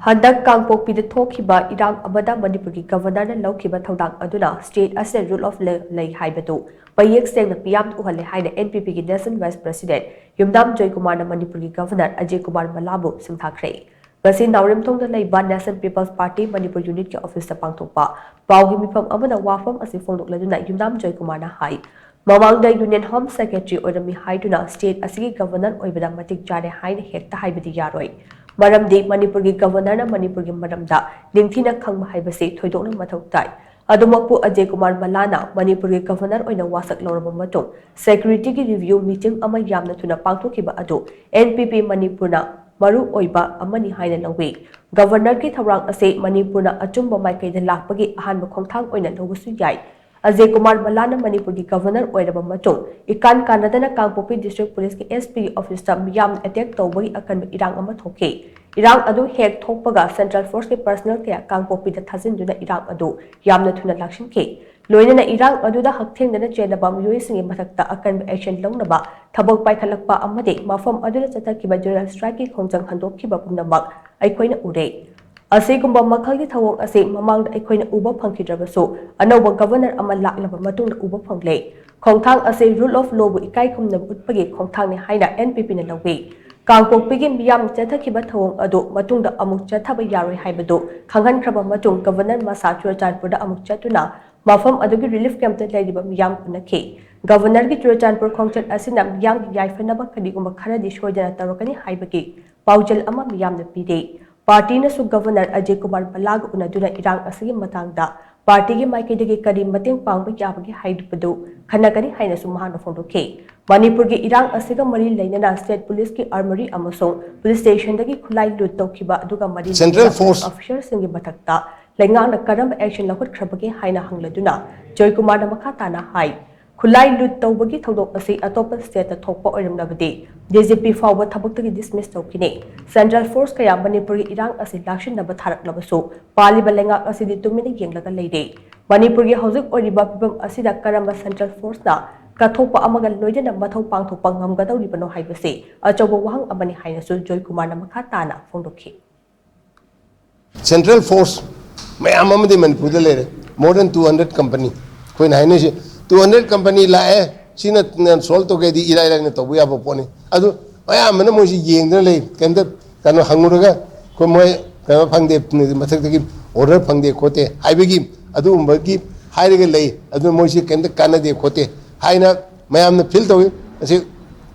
Handak Kangpokpi the thokkhiba Irang amada Manipuri Governor Loukhiba Thoudang Aduna state as the rule of Lei Haibadu. Mayek shengna meeyam Uhalle haina NPP National Vice President Yumnam Joykumar Manipuri Governor Ajay Kumar Bhalla shingthakhre. Ngasi naurim thongda leiba National People's Party Manipur Unit ke office pangthokpa pawgi mifam amana wafam asi fongdokladuna Yumnam Joykumar na hai. Mamangda Union Home Secretary Orami haiduna state asigi governor oibada matik jare haina hekta haibadi yaroi. Maramdi Manipuri Governor Manipuri Maramda Ningthina Khangma haibasi thoidokna mathau tai. Adumakpu Ajay Kumar Bhalla Manipuri Governor oina wasak loraba matung security ki review meeting ama yamna thuna pangthokhiba adu NPP Manipurna maru oiba amani haina lawi. Governor ki thaurang ase Manipurna achumba maikaida lakpagi ahanba khongthang oina lawusu yai. Ajay Kumar Bhalla Manipuri Governor oiraba matung ikan kanadana Kangpokpi District Police ki SP office ta meeyam attack tawbagi akan Irang ama thokhe. Irang adu hek thokpaga Central Force ki personnel kaya Kangpokpi da thajinduna Irang adu yamna thuna lakshinkhe. Loinana Irang adu da hakthengdana chenaba miyoi singi mathakta akan action lawnaba thabak paikhalakpa amade mafam adu da chatakhiba general strike ki khongjang handokhiba pumnamak aikoina ure. Asigumba makhagi thawong ase mamangda aikoina uba phangkhidrabasu anauba governor ama laklaba matungda uba phangle. Khongthang ase rule of law bu ikai khumna utpagi khongthang ni haina NPP na lawi. Kangpokpi gi meeyam chathakhiba thawong adu matungda amuk chathaba yaroi haibadu khanghankraba matung governor masa Churachandpurda amuk chatuna mafam adugi relief camp ta laidiba meeyam kunakhe. Governor gi Churachandpur khongchat asina meeyam yaifanaba kadigumba kharadi soidana tarakani haibagi paujal ama meeyam na pide. Party na su Governor Ajay Kumar Bhalla unaduna Irang asigi matangda party gi maikaidagi kari mateng pangba yabagi haidupadu khanakani haina su mahana phongdokhe. Manipur gi Irang asiga mari lainana state police ki armory amasong police station dagi khulai lut tawkhiba aduga mari Central Force officers singi mathakta lengang karam action lakhut khrabagi haina hangladuna Joykumar na makha tana hai. Khulai lut tawbagi thodok asi atopa state ta thokpa oiramnabadi DGP fawba thabaktagi dismiss tawkine. Central Force kaya Manipur gi Irang asi lakshin naba tharaklabasu paliba lenga asi di tumini yenglaga leide. Manipur gi haujuk oriba pibam asida karamba Central Force na kathokpa amaga loidena mathau pangthokpa ngamgadawribano haibase achoba wahang amani hainasu Joykumar na makha tana phongdokhi. Central Force mayam amadi Manipur da lere more than 200 company koi haina 200 company lae sina sol to ke di ira ne to buya bopone adu aya mana mo si yengdana lei kenda kanu hanguraga ko moy kama phangde mathak gi order phangde khote haibegi adu umbagi hairega lei adu mo si kenda kana de khote haina mayam na feel to ase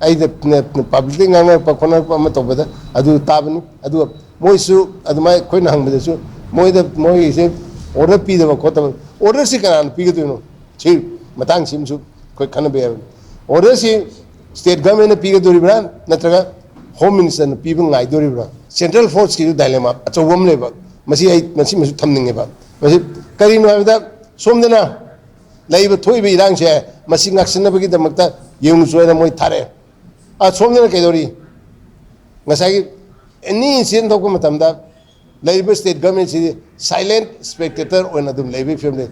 ai de public nganga pa khona pa ma to bada adu tabani adu mo su adu mai khoi na hang bada su mo se order pi de khota order si kana pi ge no chi matang simsu koi khana be order si state government na piga doribra natraga home minister na piba ngai doribra Central Force ki dilemma achawam leba masi masu thamninge ba masi kari no habda somdana laiba thoibe Irang se masi ngaksna bagi damakta yemu soina moi thare a somdana kaidori ngasagi any incident thokko matamda laiba state government si silent spectator oina dum laiba family